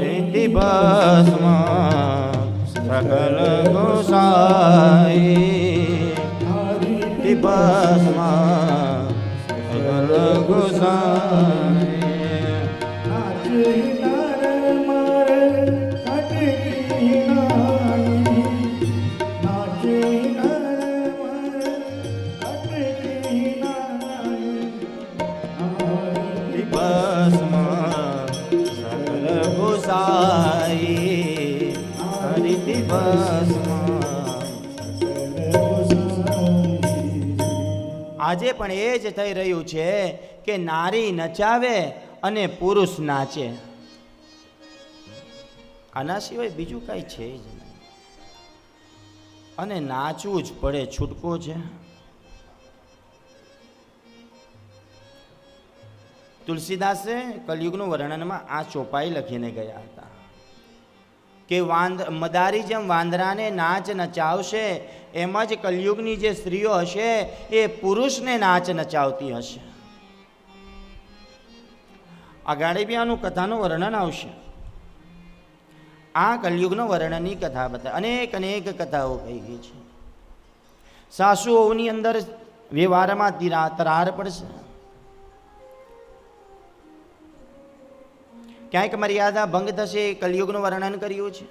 રીતિ ભસ્મ સકલ ગોસાઈ રીતિ ભસ્મ સકલ ગોસાઈ આજે પણ એ જ થઈ રહ્યું છે કે નારી નચાવે અને પુરુષ નાચે. આના સિવાય બીજું કઈ છે જ નહીં. અને નાચવું જ પડે, છૂટકો છે. તુલસીદાસે કલયુગનું વર્ણનમાં આ ચોપાઈ લખીને ગયા હતા કે મદારી જેમ વાંદરાને નાચ નચાવશે એમ જ કલયુગની જે સ્ત્રીઓ હશે એ પુરુષને નાચ નચાવતી હશે. આગળ બી આનું કથાનું વર્ણન આવશે. આ કલયુગનો વર્ણનની કથા બતા અનેક અનેક કથાઓ કહી ગઈ છે. સાસુઓની અંદર વ્યવહારમાં તરાર પડશે. ક્યાંક મર્યાદા ભંગ થશે, કલયુગનું વર્ણન કર્યું છે.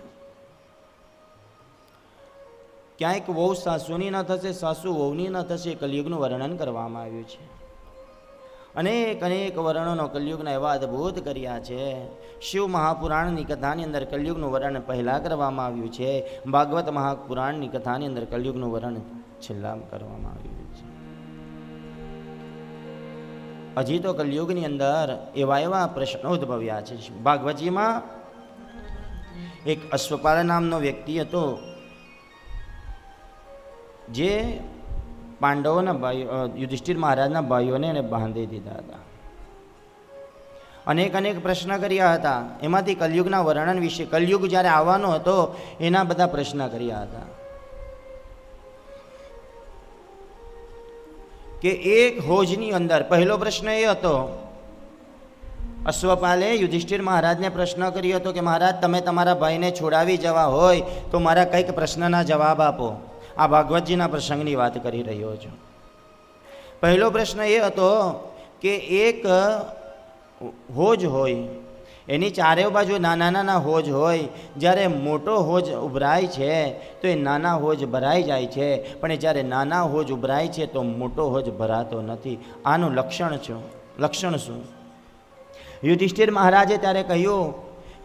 ક્યાંક વહુ સાસુની ન થશે, સાસુ વહુની ન થશે, કલયુગનું વર્ણન કરવામાં આવ્યું છે. અનેક અનેક વર્ણનો કલયુગના એવા અદ્ભુત કર્યા છે. શિવ મહાપુરાણની કથાની અંદર કલયુગનું વર્ણન પહેલા કરવામાં આવ્યું છે. ભાગવત મહાપુરાણની કથાની અંદર કલયુગનું વર્ણન છેલ્લા કરવામાં આવ્યું છે. હજી તો કલયુગની અંદર એવા એવા પ્રશ્નો ઉદ્ભવ્યા છે. ભાગવતજીમાં એક અશ્વપાલ નામનો વ્યક્તિ હતો જે પાંડવોના ભાઈઓ યુધિષ્ઠિર મહારાજના ભાઈઓને એને બાંધી દીધા હતા. અનેક અનેક પ્રશ્ન કર્યા હતા. એમાંથી કલયુગના વર્ણન વિશે, કલયુગ જ્યારે આવવાનો હતો એના બધા પ્રશ્ન કર્યા હતા. કે એક હોજની અંદર પહેલો પ્રશ્ન એ હતો, અશ્વપાલે યુધિષ્ઠિર મહારાજને પ્રશ્ન કર્યો હતો કે મહારાજ તમે તમારા ભાઈને છોડાવી જવા હોય તો મારા કંઈક પ્રશ્નના જવાબ આપો. આ ભાગવતજીના પ્રસંગની વાત કરી રહ્યો છું. પહેલો પ્રશ્ન એ હતો કે એક હોજ હોય, એની ચારે બાજુ નાના નાના હોજ હોય. જ્યારે મોટો હોજ ઉભરાય છે તો એ નાના હોજ ભરાઈ જાય છે, પણ એ જ્યારે નાના હોજ ઉભરાય છે તો મોટો હોજ ભરાતો નથી. આનું લક્ષણ શું? યુધિષ્ઠિર મહારાજે ત્યારે કહ્યું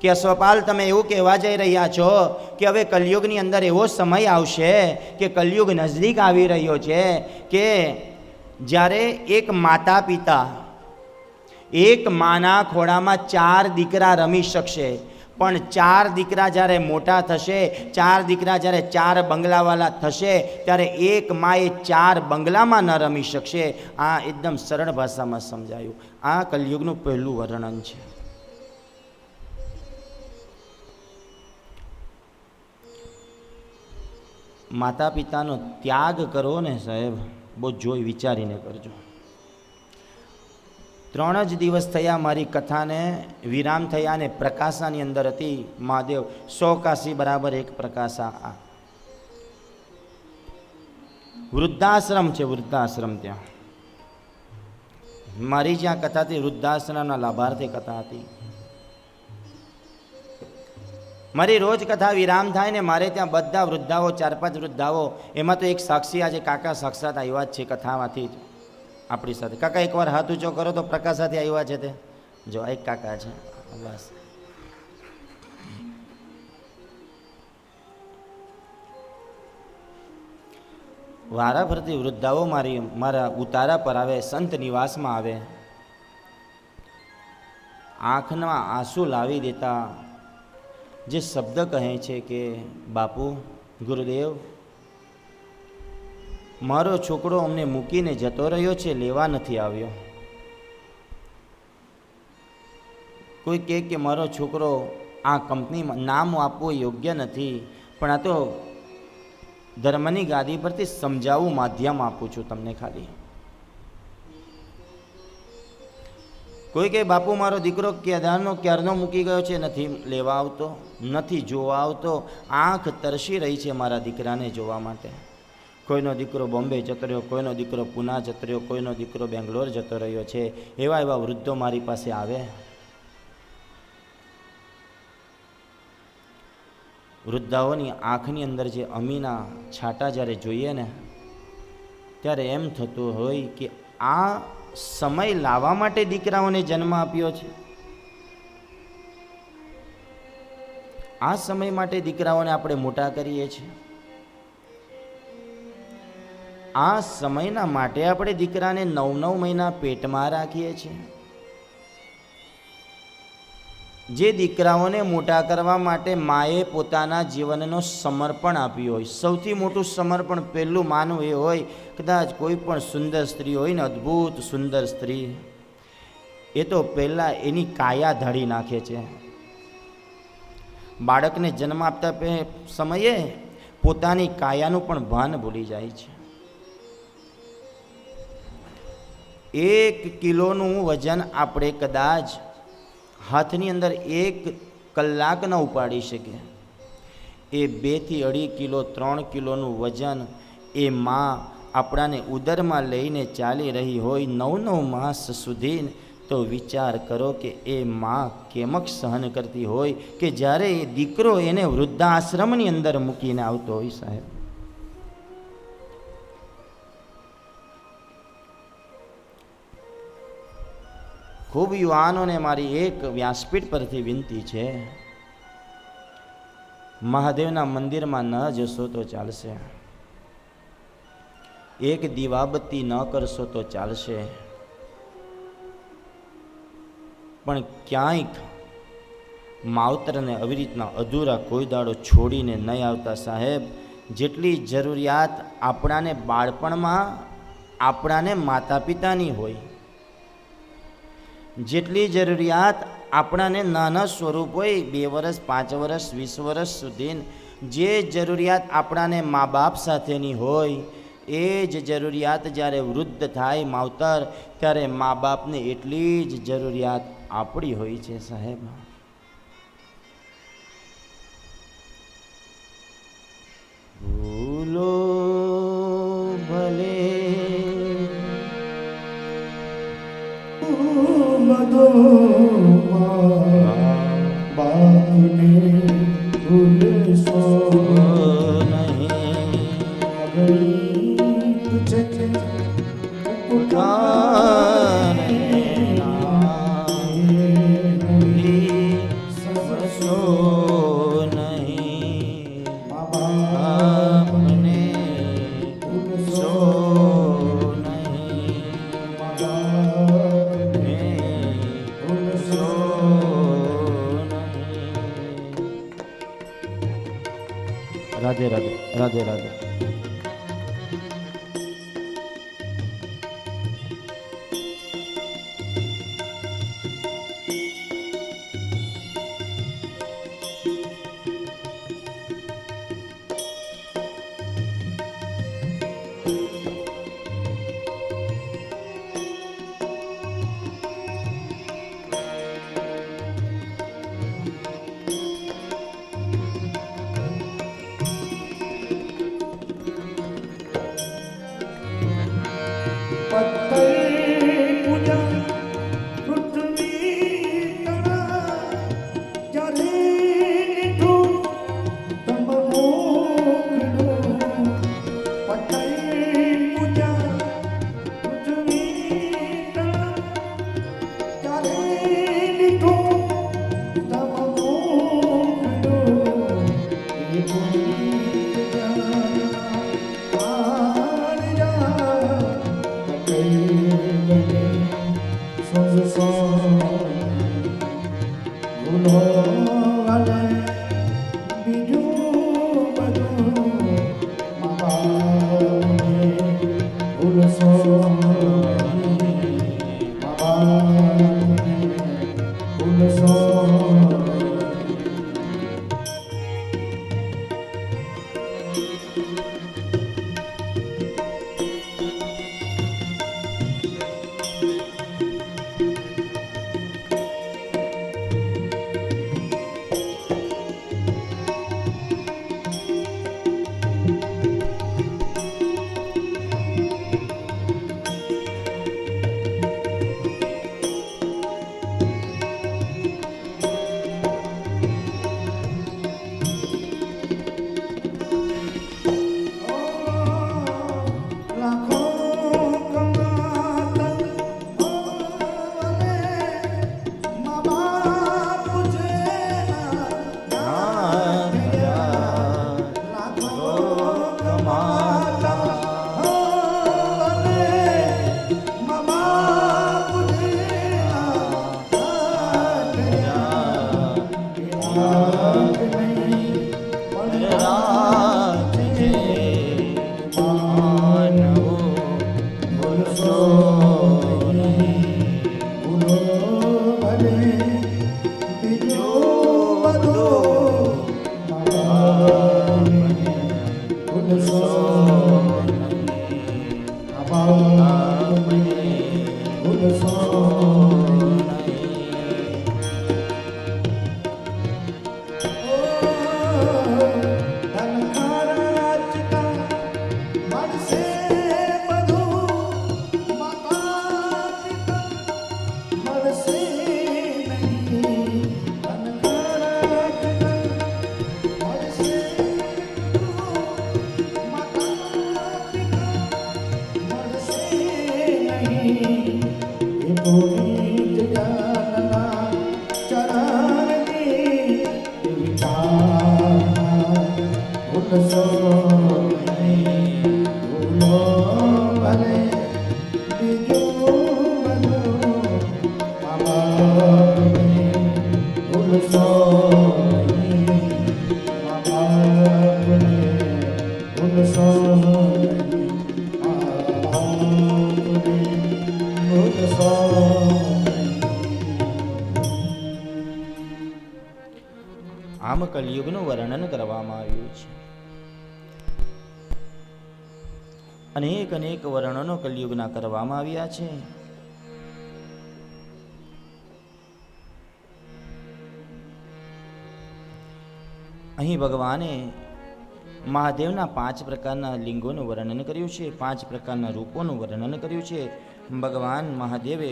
કે અશ્વપાલ તમે એવું કહેવા જઈ રહ્યા છો કે હવે કલયુગની અંદર એવો સમય આવશે કે કલયુગ નજદીક આવી રહ્યો છે કે જ્યારે એક માતા પિતા એક માના ખોળામાં 4 દીકરા રમી શકશે, પણ 4 દીકરા જ્યારે મોટા થશે, 4 દીકરા જ્યારે 4 બંગલાવાળા થશે ત્યારે એક માએ 4 બંગલામાં ન રમી શકશે. આ એકદમ સરળ ભાષામાં સમજાયું. આ કલયુગનું પહેલું વર્ણન છે. માતા પિતાનો ત્યાગ કરો ને સાહેબ, બહુ જોઈ વિચારીને કરજો. 3 જ દિવસ થયા મારી કથાને વિરામ થયા અને પ્રકાશાની અંદર હતી. મહાદેવ 100 કાશી બરાબર 1 પ્રકાશા. વૃદ્ધાશ્રમ છે, વૃદ્ધાશ્રમ. ત્યાં મારી જ્યાં કથા હતી વૃદ્ધાશ્રમના લાભાર્થી કથા હતી. મારી રોજ કથા વિરામ થાય ને મારે ત્યાં બધા વૃદ્ધાઓ, 4-5 વૃદ્ધાઓ, એમાં તો એક સાક્ષી આજે કાકા સાક્ષાત આવ્યા જ છે કથામાંથી જ આપણી સાથે. કાકા એકવાર હાથ ઊંચો કરો તો પ્રકાશ સાથે આવ્યા છે. તે જો એક કાકા છે બસ. વારા ફરતી વૃદ્ધાઓ મારા ઉતારા પર આવે, સંત નિવાસમાં આવે, આંખના આંસુ લાવી દેતા જે શબ્દ કહે છે કે બાપુ, ગુરુદેવ, મારો છોકરો અમને મૂકીને જતો રહ્યો છે, લેવા નથી આવ્યો. કોઈ કહે કે મારો છોકરો આ કંપનીમાં નામ આપવું યોગ્ય નથી, પણ આ તો ધર્મની ગાદી પરથી સમજાવવું માધ્યમ આપું છું તમને. ખાલી કોઈ કે બાપુ મારો દીકરો ક્યારનો મૂકી ગયો છે, નથી લેવા આવતો, નથી જોવા આવતો, આંખ તરસી રહી છે મારા દીકરાને જોવા માટે. કોઈનો દીકરો બોમ્બે જતો રહ્યો, કોઈનો દીકરો પુના જતો રહ્યો, કોઈનો દીકરો બેંગ્લોર જતો રહ્યો છે. એવા એવા વૃદ્ધો મારી પાસે આવે. વૃદ્ધાઓની આંખની અંદર જે અમીના છાંટા જ્યારે જોઈએ ને ત્યારે એમ થતું હોય કે આ સમય લાવવા માટે દીકરાઓને જન્મ આપ્યો છે. આ સમય માટે દીકરાઓને આપણે મોટા કરીએ છીએ. આ સમયના માટે આપણે દીકરાને 9-9 મહિના પેટમાં રાખીએ છીએ. જે દીકરાઓને મોટા કરવા માટે માએ પોતાના જીવનનો સમર્પણ આપ્યું હોય, સૌથી મોટું સમર્પણ પહેલું માનવું એ હોય, કદાચ કોઈ પણ સુંદર સ્ત્રી હોય ને, અદ્ભુત સુંદર સ્ત્રી, એ તો પહેલાં એની કાયા ધાડી નાખે છે. બાળકને જન્મ આપતા સમયે પોતાની કાયાનું પણ ભાન ભૂલી જાય છે. 1 કિલોનું વજન આપણે કદાચ હાથની અંદર 1 કલાક ન ઉપાડી શકીએ. એ 2 થી 2.5 કિલો 3 કિલોનું વજન એ માં આપણાને ઉદરમાં લઈને ચાલી રહી હોય 9-9 માસ સુધી, તો વિચાર કરો કે એ માં કેમક સહન કરતી હોય કે જ્યારે એ દીકરો એને વૃદ્ધાશ્રમની અંદર મૂકીને આવતો હોય. સાહેબ, ખૂબ યુવાનોને મારી એક વ્યાસપીઠ પરથી વિનંતી છે, મહાદેવના મંદિરમાં ન જશો તો ચાલશે, એક દીવાબત્તી ન કરશો તો ચાલશે, પણ ક્યાંક માવતરને આવી રીતના અધૂરા કોઈ દાડો છોડીને નહીં આવતા. સાહેબ, જેટલી જરૂરિયાત આપણાને બાળપણમાં આપણાને માતા પિતાની હોય, જેટલી જરૂરિયાત આપણાને નાના સ્વરૂપ હોય, 2 વર્ષ 5 વર્ષ 20 વર્ષ સુધી જે જરૂરિયાત આપણાને મા બાપ સાથેની હોય, એ જ જરૂરિયાત જ્યારે વૃદ્ધ થાય માવતર, ત્યારે મા બાપને એટલી જ જરૂરિયાત આપણી હોય છે. સાહેબ, ભૂલો ભલે મદો બાપને ભૂલશો નહીં, સસો નહીં, બાપને ભૂલશો રાધે રાધે રાધે રાધે. ભાગ નહીં પણ રાખજે માનવો ભૂલશો નહીં. ભૂલો ભલે બીજો બધો ભૂલશો ભૂલશો આમ કલિયુગનું વર્ણન કરવામાં આવ્યું છે. અનેક અનેક વર્ણનો કલિયુગના કરવામાં આવ્યા છે. અહીં ભગવાને મહાદેવના 5 પ્રકારના લિંગોનું વર્ણન કર્યું છે, 5 પ્રકારના રૂપોનું વર્ણન કર્યું છે. ભગવાન મહાદેવે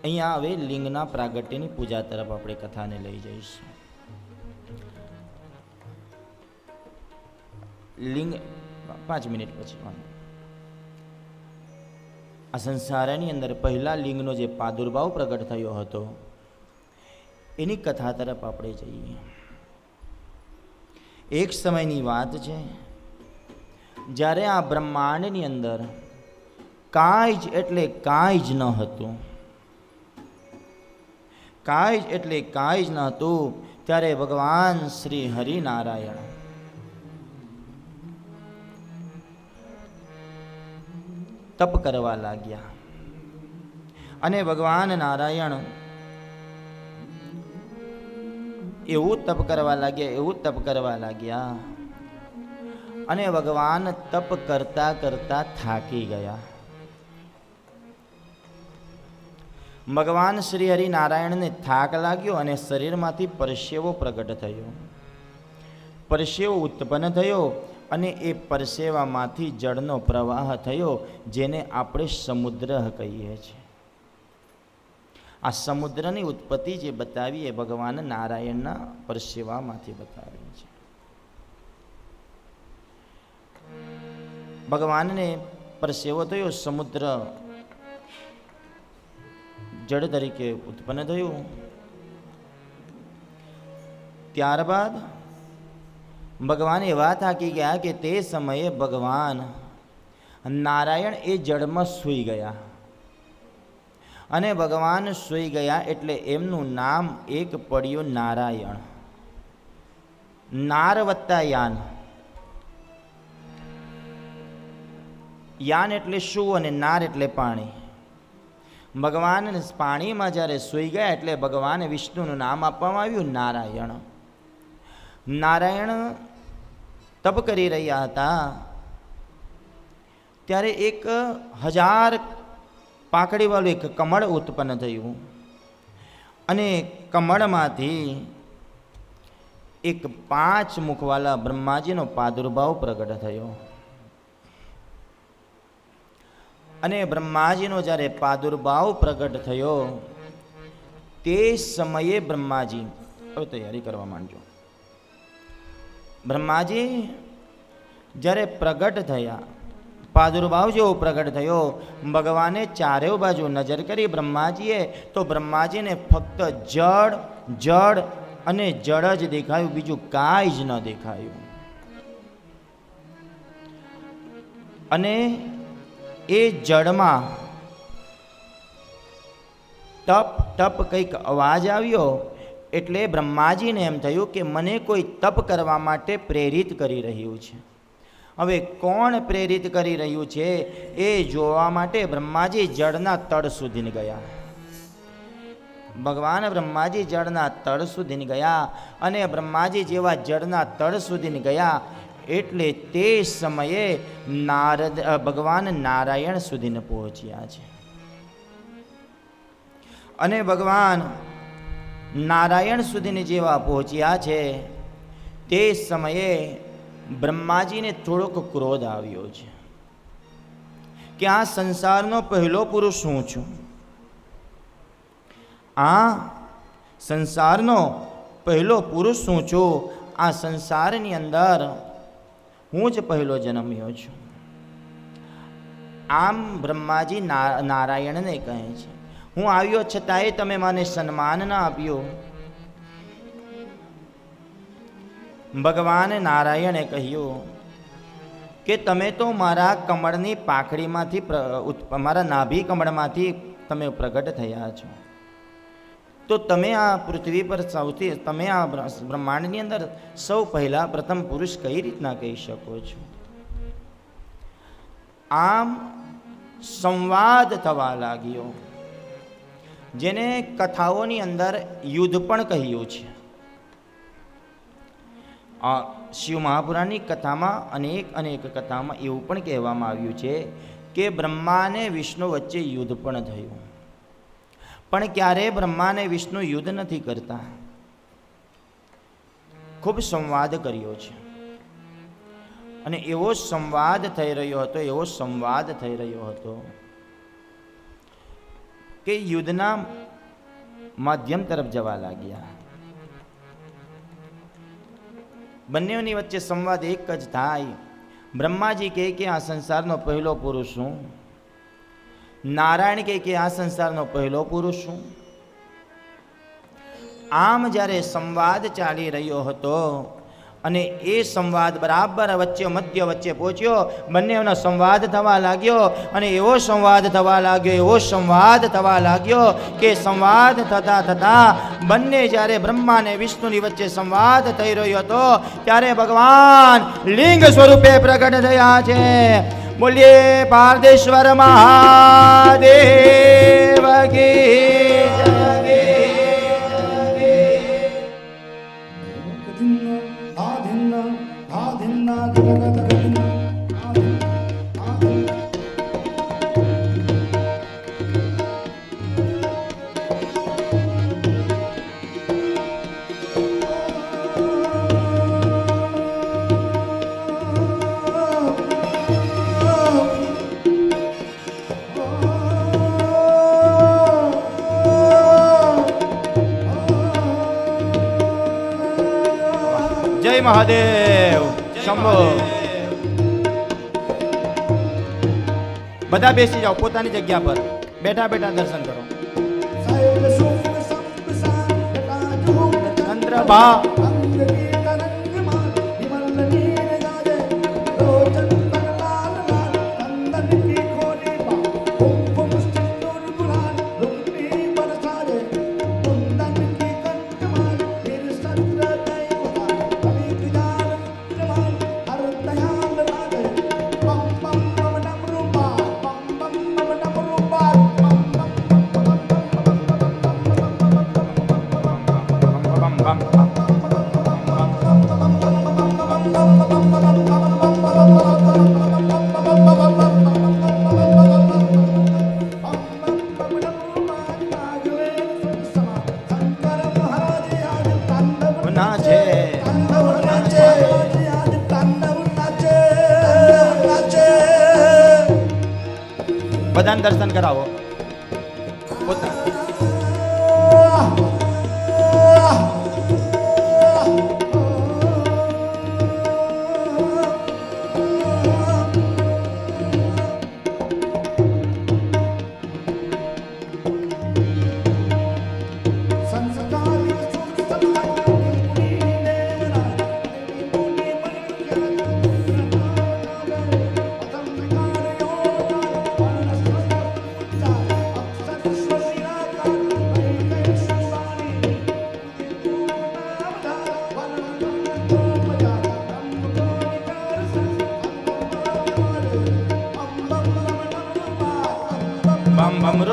અહીંયા હવે લિંગના પ્રાગટ્યની પૂજા તરફ આપણે કથાને લઈ જઈશું. લિંગ 5 મિનિટ પછી આ સંસારની અંદર પહેલા લિંગનો જે પ્રાદુર્ભાવ પ્રગટ થયો હતો એની કથા તરફ આપણે જઈએ. એક સમયની વાત છે જ્યારે આ બ્રહ્માંડની અંદર કાંઈ જ એટલે કાંઈ જ ન હતું. કાંઈ જ એટલે કાંઈ જ ન હતું. ત્યારે ભગવાન શ્રી હરિનારાયણ તપ કરવા લાગ્યા. અને ભગવાન નારાયણ એવું તપ કરવા લાગ્યા અને ભગવાન તપ કરતા કરતા થાકી ગયા. ભગવાન શ્રી હરિનારાયણને થાક લાગ્યો અને શરીરમાંથી પરસેવો પ્રગટ થયો. પરસેવો ઉત્પન્ન થયો અને એ પરસેવામાંથી જળનો પ્રવાહ થયો, જેને આપણે સમુદ્ર કહીએ છીએ. આ સમુદ્રની ઉત્પત્તિ જે બતાવી એ ભગવાન નારાયણના પરસેવામાંથી બતાવી છે. ભગવાનને પરસેવો થયો, સમુદ્ર જળ તરીકે ઉત્પન્ન થયું. ત્યારબાદ ભગવાન એવા થાકી ગયા કે તે સમયે ભગવાન નારાયણ એ જળમાં સૂઈ ગયા. અને ભગવાન સૂઈ ગયા એટલે એમનું નામ એક પડ્યું નારાયણ. નાર વત્તા યાન. યાન એટલે શું અને નાર એટલે પાણી. ભગવાન પાણીમાં જ્યારે સૂઈ ગયા એટલે ભગવાન વિષ્ણુનું નામ આપવામાં આવ્યું નારાયણ. નારાયણ તપ કરી રહ્યા હતા ત્યારે એક 1000 પાંખડીવાળું એક કમળ ઉત્પન્ન થયું અને કમળમાંથી એક 5 મુખવાળા બ્રહ્માજીનો પ્રાદુર્ભાવ પ્રગટ થયો. અને બ્રહ્માજીનો જ્યારે પ્રાદુર્ભાવ પ્રગટ થયો તે સમયે બ્રહ્માજી, હવે તૈયારી કરવા માંડજો. બ્રહ્માજી જ્યારે પ્રગટ થયા, પ્રાદુર્ભાવ જેવો પ્રગટ થયો, ભગવાને ચારેય બાજુ નજર કરી બ્રહ્માજીએ, તો બ્રહ્માજીને ફક્ત જળ જળ અને જળ જ દેખાયું, બીજું કાંઈ જ ન દેખાયું. અને એ જળમાં ટપ ટપ કંઈક અવાજ આવ્યો એટલે બ્રહ્માજીને એમ થયું કે મને કોઈ તપ કરવા માટે પ્રેરિત કરી રહ્યું છે. હવે કોણ પ્રેરિત કરી રહ્યું છે એ જોવા માટે બ્રહ્માજી જળના તળ સુધી ગયા. ભગવાન બ્રહ્માજી જળના તળ સુધી ગયા અને બ્રહ્માજી જેવા જળના તળ સુધી ગયા એટલે તે સમયે ભગવાન નારાયણ સુધી પહોંચ્યા છે. અને ભગવાન નારાયણ સુધી જેવા પહોંચ્યા છે તે સમયે બ્રહ્માજીને થોડોક ક્રોધ આવ્યો છે કે આ સંસારનો પહેલો પુરુષ હું છું. આ સંસારનો પહેલો પુરુષ હું છું. આ સંસારની અંદર હું જ પહેલો જન્મ્યો છું. આમ બ્રહ્માજી નારાયણને કહે છે હું આવ્યો છતાંય તમે મને સન્માન ના આપ્યો. ભગવાન નારાયણે કહ્યું કે તમે તો મારા કમળની પાંખડીમાંથી મારા નાભી કમળમાંથી તમે પ્રગટ થયા છો, તો તમે આ પૃથ્વી પર તમે આ બ્રહ્માંડની અંદર સૌ પહેલા પ્રથમ પુરુષ કઈ રીતના કહી શકો છો? આમ સંવાદ થવા લાગ્યો, જેને કથાઓની અંદર યુદ્ધ પણ કહ્યું છે. શિવ મહાપુરાણની કથામાં અનેક કથામાં એવું પણ કહેવામાં આવ્યું છે કે બ્રહ્મા અને વિષ્ણુ વચ્ચે યુદ્ધ પણ થયું, પણ ક્યારે બ્રહ્મા અને વિષ્ણુ યુદ્ધ નથી કરતા, ખૂબ સંવાદ કર્યો છે. અને એવો સંવાદ થઈ રહ્યો હતો કે યુદ્ધના માધ્યમ તરફ જવા લાગ્યા. બંનેની વચ્ચે સંવાદ એક જ થાય. બ્રહ્માજી કહે કે આ સંસારનો પહેલો પુરુષ હું, નારાયણ કહે કે આ સંસારનો પહેલો પુરુષ હું. આમ જ્યારે સંવાદ ચાલી રહ્યો હતો અને એ સંવાદ બરાબર મધ્ય વચ્ચે પહોંચ્યો, બંનેનો સંવાદ થવા લાગ્યો અને એવો સંવાદ થવા લાગ્યો કે સંવાદ થતા બંને જ્યારે બ્રહ્મા અને વિષ્ણુની વચ્ચે સંવાદ થઈ રહ્યો હતો ત્યારે ભગવાન લિંગ સ્વરૂપે પ્રગટ થયા છે. બોલીએ પારદેશ્વર મહાદેવ કી જય. જય મહાદેવ શંભો. બધા બેસી જાઓ પોતાની જગ્યા પર, બેઠા દર્શન કરો. ચંદ્રભા બધાને દર્શન કરાવો પોતાના.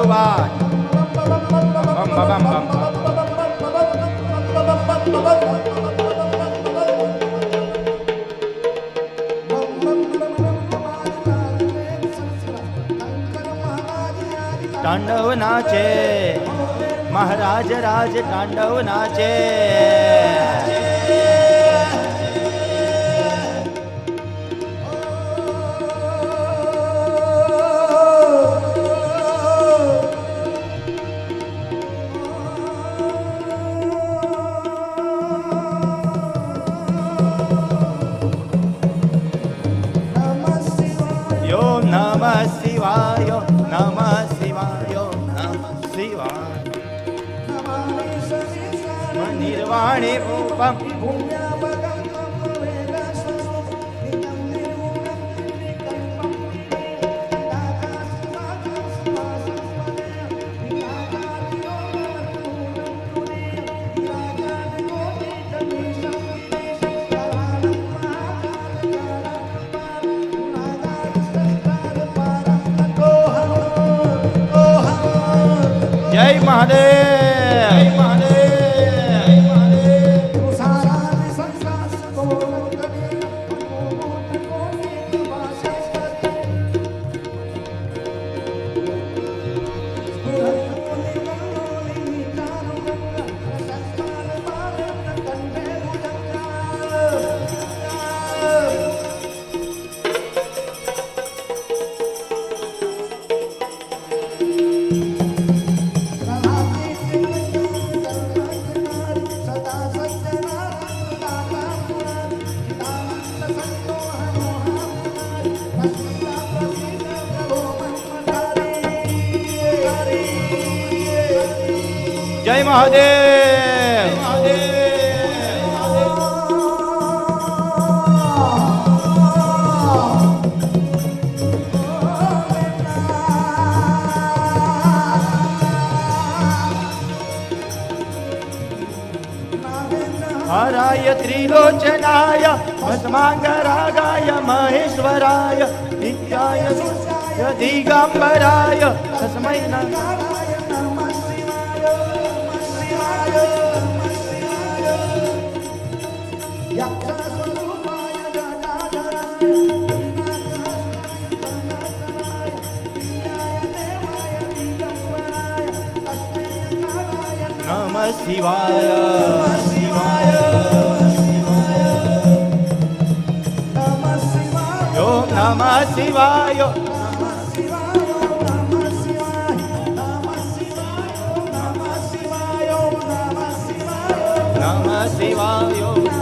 ભગવાન. બમ બમ બમ બમ. તાંડવ નાચે મહારાજ રાજ તાંડવ નાચે. Om Namah Shivaya, Namah Shivaya, Namah Shivaya. Nirvani Upam. જય મહાદેવ. જય મહાદેવ. જય મહાદેવ. હરાય ત્રિલોચનાય ભસ્માંગરાગાય મહેશ્વરાય નિત્યાય દિગંબરાય તસ્મૈ નમઃ. નમઃ શિવાય. ઓમ નમઃ શિવાય. નમઃ શિવાય.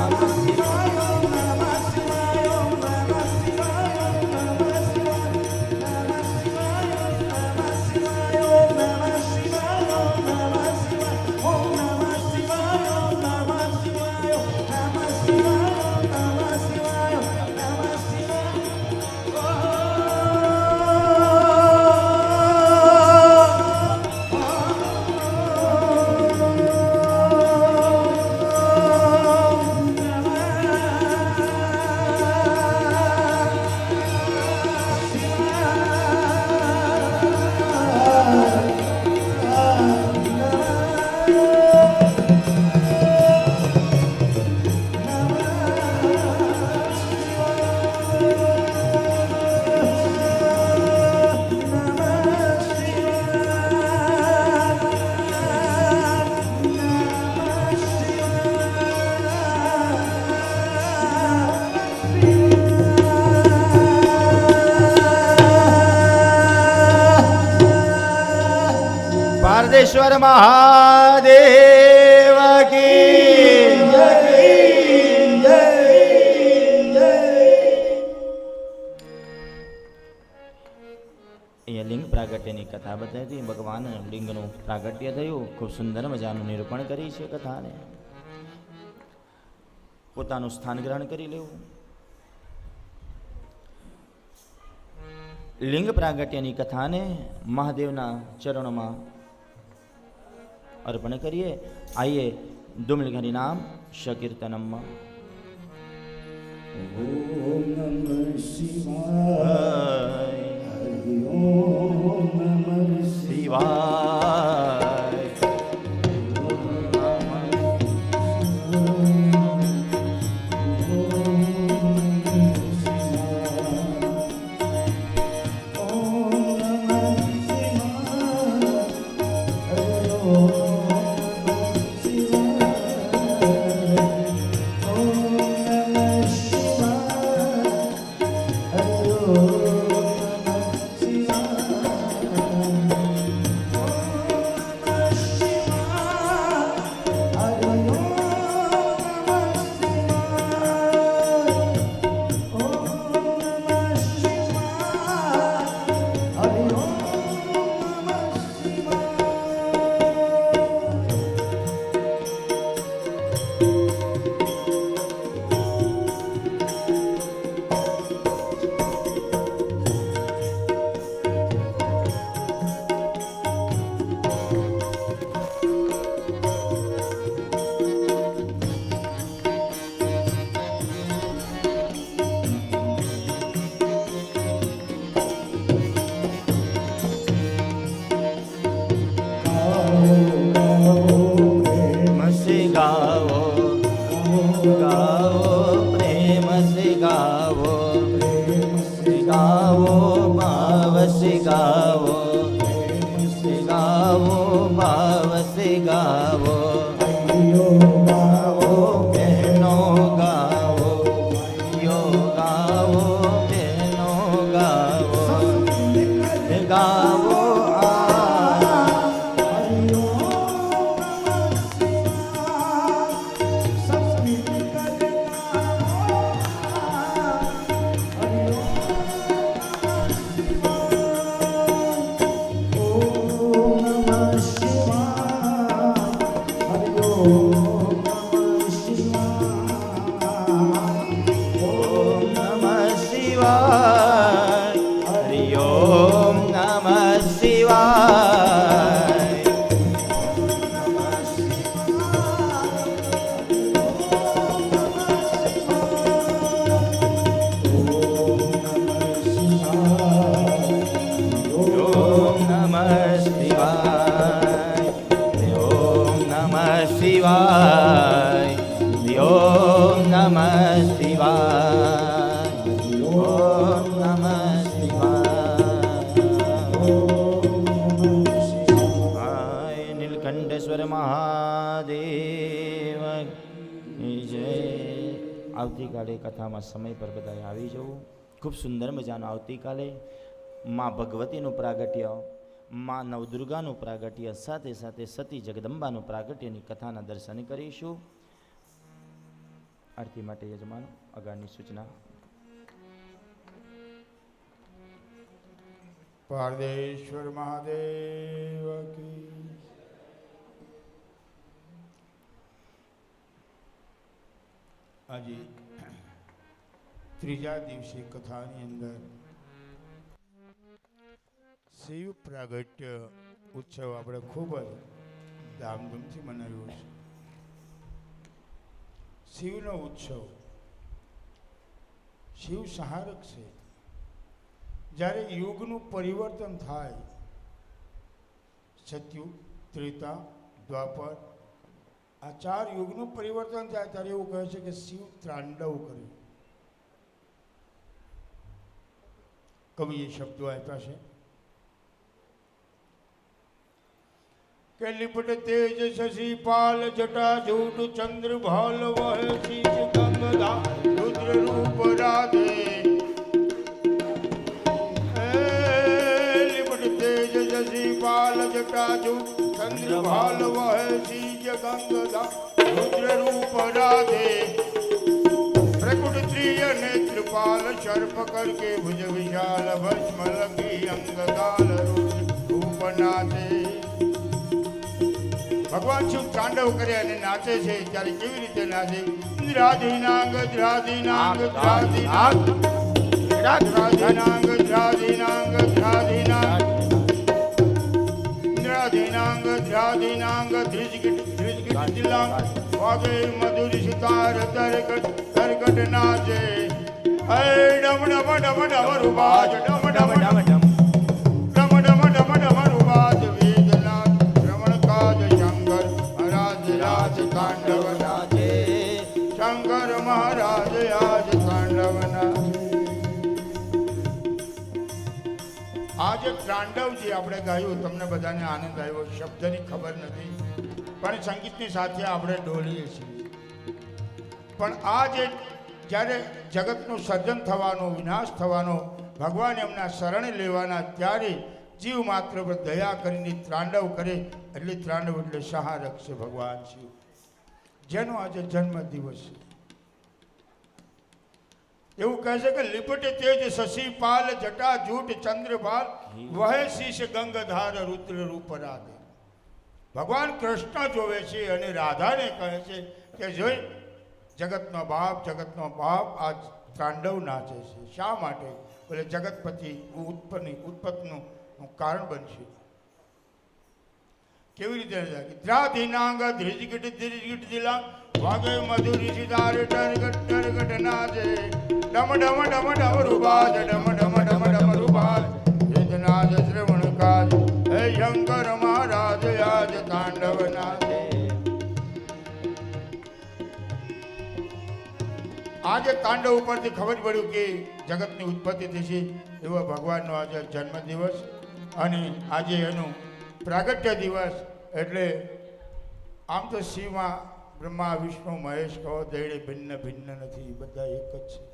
પારદેશ્વર મહાદેવ કી જય. અહીંયા લિંગ પ્રાગટ્યની કથા બતાવી હતી. ભગવાન લિંગનું પ્રાગટ્ય થયું. ખૂબ સુંદર મજાનું નિરૂપણ કરી છે કથાને. પોતાનું સ્થાન ગ્રહણ કરી લેવું. લિંગ પ્રાગટ્યની કથાને મહાદેવના ચરણોમાં अर्पण करिए. आइए दुमिल हरि नाम संकीर्तनम. ओम नमः शिवाय. हरि ओम नमः शिवाय. શિવાય. આવતીકાલે કથામાં સમય પર બધાએ આવી જવું. ખૂબ સુંદર મજાનું આવતીકાલે મા ભગવતીનું પ્રાગટ્ય, મા નવદુર્ગાનું પ્રાગટ્ય, સાથે સાથે સતી જગદંબાનું પ્રાગટ્યની કથાના દર્શન કરીશું. આરતી માટે યજમાનો આગળની સૂચના. પારદેશ્વર મહાદેવ કી. આજે ત્રીજા દિવસે કથાની અંદર શિવ પ્રાગટ્ય ઉત્સવ આપણે ખૂબ જ ધામધૂમથી મનાવ્યો છે. શિવનો ઉત્સવ, શિવ સહારક છે. જ્યારે યુગનું પરિવર્તન થાય, સતયુગ, ત્રેતા, દ્વાપર, આ 4 યુગનું પરિવર્તન થાય ત્યારે એવું કહે છે કે શિવ ત્રાંડવ કર્યું. કવિએ શબ્દો આપ્યા છે કે લિપટ તેજ શશી પાલ જટા જૂટ ચંદ્ર ભાલ વહે શીશ ગંગધા રુદ્ર રૂપ રાધે. લિપટ તેજ શશી પાલ જટા જૂટ ચંદ્ર ભાલ વહે શીશ ગંગધા રુદ્ર રૂપ રાધે. प्रकुट त्रिय नेत्रपाल शर्प करके भुज विशाल भस्म लगी अंगदाल रूपनाथे. भगवान शिव तांडव करे અને નાચે છે ત્યારે કેવી રીતે નાચે? ધ્રાધીનાંગ ધ્રાધીનાંગ ધ્રાધીનાંગ ધ્રાધીનાંગ ધ્રાધીનાંગ ધ્રાધીનાંગ ધ્રાધીનાંગ ધ્રાધીનાંગ ધ્રિજગિટ ધ્રિજગિટ દિલાંગ વાગે મધુર સિતાર તરકટ તરકટ નાચે. હે ડમ ડમ ડમ ડમ રૂબાજ ડમ ડમ ડમ ડમ ડમ ડમ ડમ ડમ રૂબાજ મહારાજ આજ તાંડવના આજે તાંડવ જે આપણે ગાયું તમને બધાને આનંદ આવ્યો શબ્દની ખબર નથી પણ સંગીતની સાથે આપણે ડોલીએ છીએ પણ આ જે જ્યારે જગતનું સર્જન થવાનો વિનાશ થવાનો ભગવાન એમના શરણે લેવાના ત્યારે જીવ માત્ર પર દયા કરીને ત્રાંડવ કરે એટલે ત્રાંડવ એટલે સહારક છે ભગવાન શિવ જેનો આજે જન્મ દિવસ છે એવું કહે છે કે લિપટ તેજ શશી પાલ જટા જૂટ ચંદ્રભાલ વહે શીશ ગંગધાર રુદ્ર રૂપ રાધે ભગવાન કૃષ્ણ જોવે છે અને રાધાને કહે છે કે જોઈ જગતનો બાપ આ તાંડવ નાચે છે શા માટે બોલે જગતપતિ ઉત્પત્તિનું કારણ બનશે કેવી રીતે દ્રાધિનાંગ ધ્રિજગટ દિલા વાગે મધુરી સિદાર ટરગટ ટરગટ નાચે ડમ ડમ ડમ ડમ રૂબાજ ડમ ડમ ડમ ડમ રૂબાજ વેદનાજ શ્રવણ કાજ હે શંકર મહારાજ આજ તાંડવ નાચે આજે તાંડવ ઉપરથી ખબર પડ્યું કે જગતની ઉત્પત્તિ થશે એવો ભગવાનનો આજે જન્મદિવસ અને આજે એનું પ્રાગટ્ય દિવસ એટલે આમ તો શિવમાં બ્રહ્મા વિષ્ણુ મહેશ કહો દૈડે ભિન્ન ભિન્ન નથી બધા એક જ છે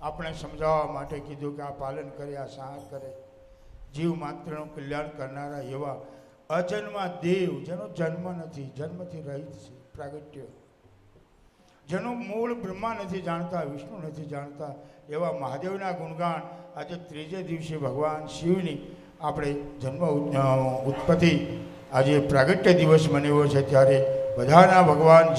આપણે સમજાવવા માટે કીધું કે આ પાલન કરે આ સહાર કરે જીવ માત્રનું કલ્યાણ કરનારા એવા અજન્મા દેવ જેનો જન્મ નથી જન્મથી રહિત છે પ્રાગટ્ય જેનું મૂળ બ્રહ્મા નથી જાણતા વિષ્ણુ નથી જાણતા એવા મહાદેવના ગુણગાન આજે ત્રીજે દિવસે ભગવાન શિવની આપણે જન્મ ઉત્પત્તિ આજે પ્રાગટ્ય દિવસ મનાવ્યો છે ત્યારે બધાના ભગવાન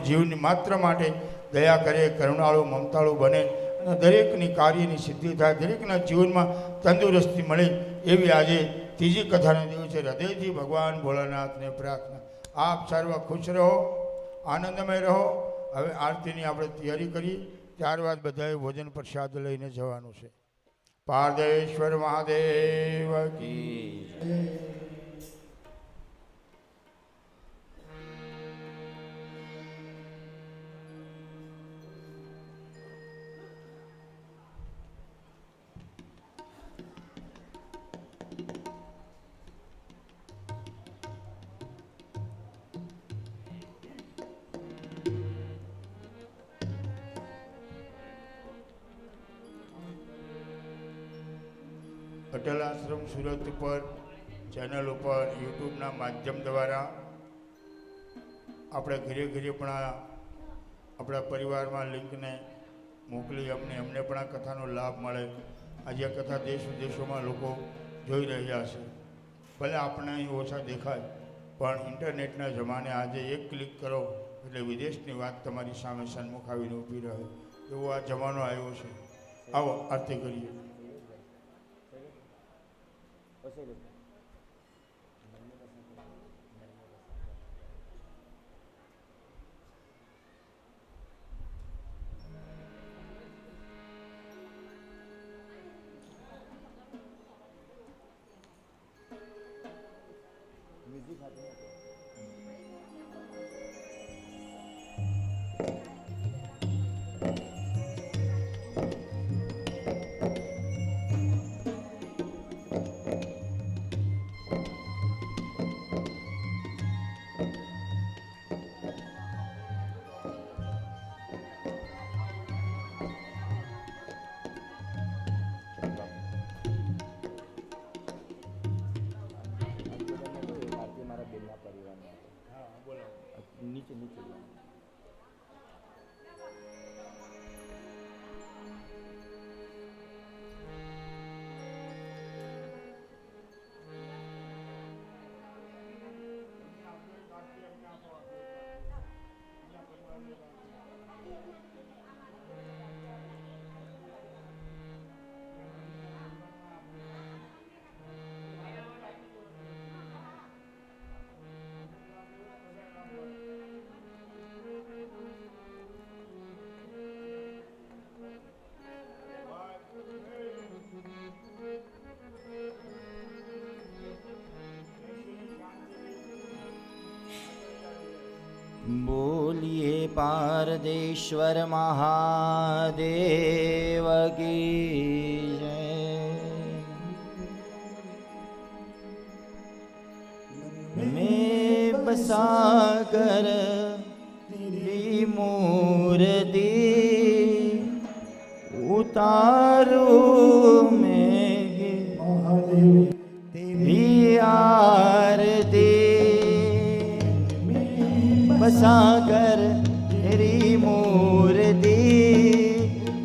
જીવની માત્ર માટે દયા કરે કરુણાળુ મમતાળુ બને અને દરેકની કાર્યની સિદ્ધિ થાય દરેકના જીવનમાં તંદુરસ્તી મળે એવી આજે ત્રીજી કથાના દિવસે હૃદયથી ભગવાન ભોળાનાથને પ્રાર્થના આપ સર્વ ખુશ રહો આનંદમય રહો હવે આરતીની આપણે તૈયારી કરી ત્યારબાદ બધાએ ભોજન પ્રસાદ લઈને જવાનું છે પારદેશ્વર મહાદેવ કી અટલ આશ્રમ સુરત ઉપર ચેનલ ઉપર યુટ્યુબના માધ્યમ દ્વારા આપણે ઘરે ઘરે પણ આપણા પરિવારમાં લિંકને મોકલી એમને પણ આ કથાનો લાભ મળે આજે આ કથા દેશ વિદેશોમાં લોકો જોઈ રહ્યા છે ભલે આપણે અહીં ઓછા દેખાય પણ ઇન્ટરનેટના જમાને આજે એક ક્લિક કરો એટલે વિદેશની વાત તમારી સામે સન્મુખ આવીને ઊભી રહે એવો આ જમાનો આવ્યો છે આવો આરતી કરીએ નીચે बोलिए पारदेश्वर महादेव की जय। मैं बसा कर तेरी मूर्ति उतारू मैं महादेव तेरी आरती बसा कर तेरी मूर्ति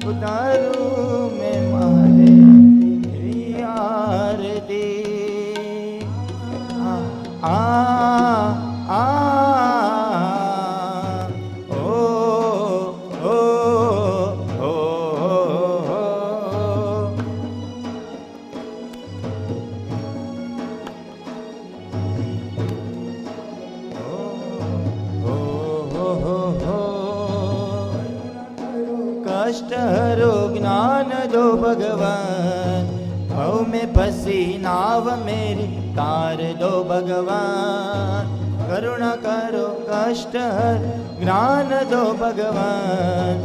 उतारू मैं महादेव तेरी आरती। आ आ ओ ओ ओ कष्ट हरो ज्ञान दो भगवान, भव में फंसी नाव मेरी तार दो भगवान। करुणा करो कष्ट हर ज्ञान दो भगवान,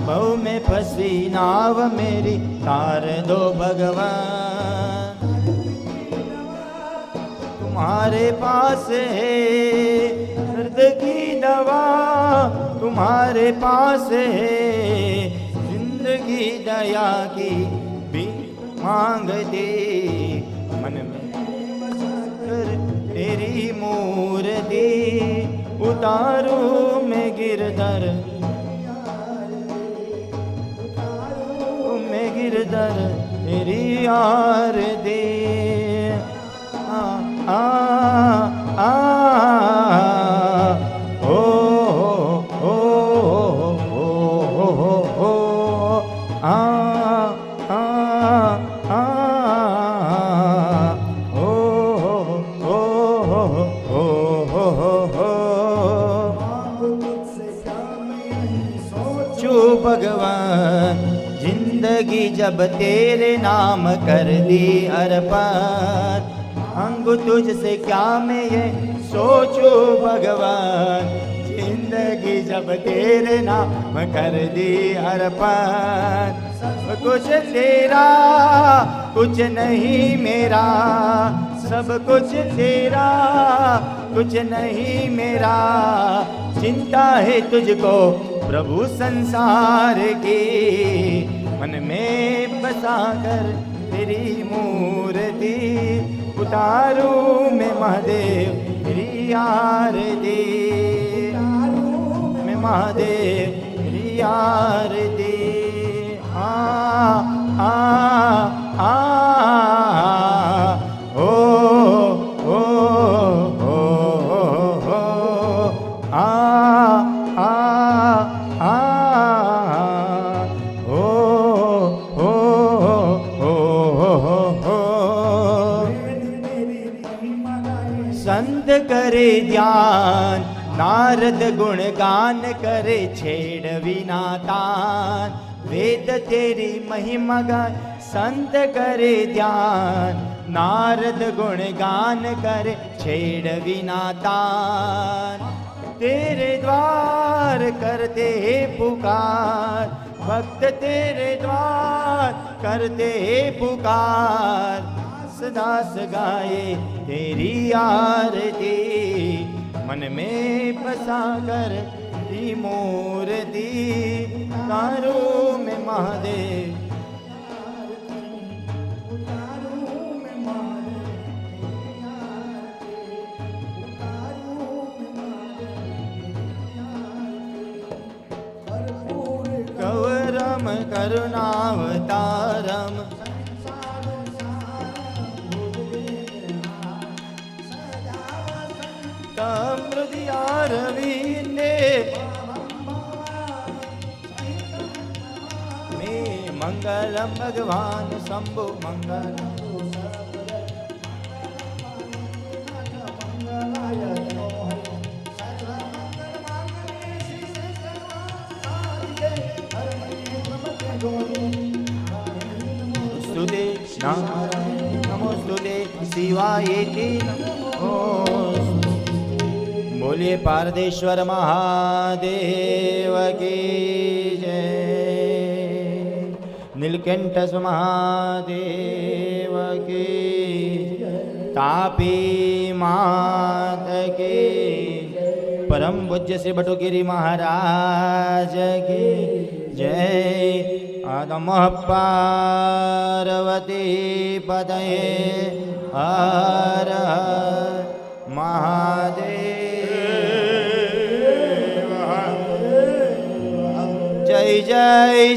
भव में फंसी नाव मेरी तार दो भगवान। तुम्हारे पास है दर्द की दवा, तुम्हारे पास है जिंदगी दया की भी मांग दे। मन में कर तेरी मूर्ति उतारू मैं गिरधर, मैं गिरधर तेरी आरती। आ आ ओ ओ ओ ओ आ आ आ ओ ओ ओ सोचो भगवान, जिंदगी जब तेरे नाम कर दी अर्पण, मांगू तुझसे क्या मैं ये सोचूं भगवान। जिंदगी जब तेरे नाम कर दी अर्पण, सब कुछ तेरा कुछ नहीं मेरा, सब कुछ तेरा कुछ नहीं मेरा। चिंता है तुझको प्रभु संसार की, मन में बसा कर तेरी मूर्ति उतारू मैं महादेव तेरी आरती। मैं महादेव तेरी आरती। आ आ आ ओ ओ ओ आ आ आ ओ ओ ओ संत करे ध्यान, नारद गुणगान करे छेड़ विना तान। वेद तेरी महिमा गान, संत करे ध्यान, नारद गुणगान करे छेड़ विना तान। तेरे द्वार करते हे पुकार, भक्त तेरे द्वार करते हे पुकार। दास गाए तेरी आरती, मन में बसा कर तेरी मूर्ति उतारू मैं महादेव। गौरम करुणावतारम रवीने में मंगलम भगवान शंभु मंगल। स्तुते नमोस्तुते शिवायेति બોલીએ પારદેશ્વર મહાદેવ કી જય. નીલકંઠ મહાદેવ કી જય. તાપી માત કી જય. પરમ પૂજ્ય શ્રી બટુગીરી મહારાજ કી જય. નમઃ પાર્વતી પતયે હર હર મહાદેવ. જય જય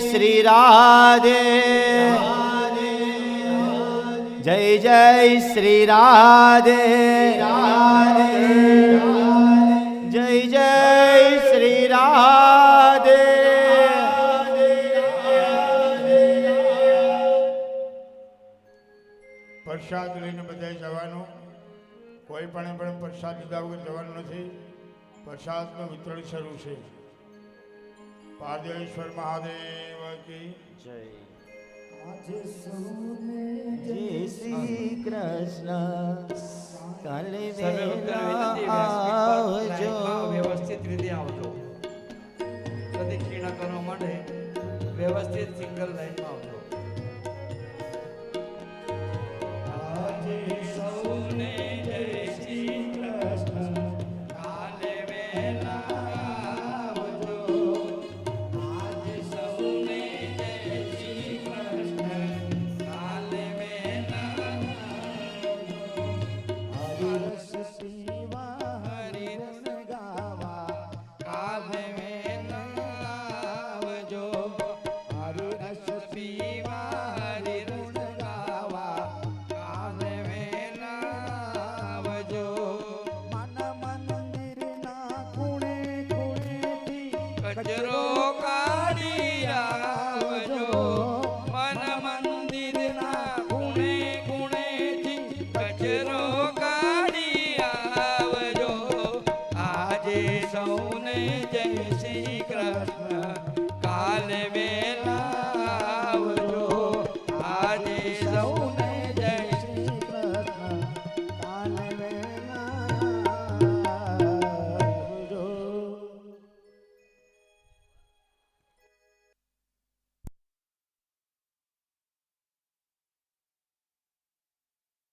શ્રી રાધે. જય જય શ્રી રાધે. જય જય શ્રી રાધે. પ્રસાદ લઈને બધાએ જવાનું. કોઈ પણ પ્રસાદ લીધા વગર જવાનું નથી. પ્રસાદનું વિતરણ શરૂ છે. પારદેશ્વર મહાદેવ કી જય. આજે સૌને જય શ્રી કૃષ્ણ. કાલે સર્વે ભક્તોને વેલા વિનંતી, વ્યાસપીઠ પર આવજો. લાઈનમાં વ્યવસ્થિત રીતે આવજો. પ્રદક્ષિણા કરવા માટે વ્યવસ્થિત સિંગલ લાઈનમાં આવજો. આજે સૌને જય શ્રી કૃષ્ણ. કાલે વેલા આવજો. આજે સૌને જય શ્રી કૃષ્ણ. કાલે વેલા હરિરસ પીવા હરિરસ ગાવા કાલે વેલા આવજો. હરિરસ પીવા હરિરસ ગાવા કાલે વેલા આવજો. મન મંદિરના ખૂણે ખૂણેથી કચરો કાઢી આવજો. મન મંદિરના ખૂણે ખૂણેથી કચરો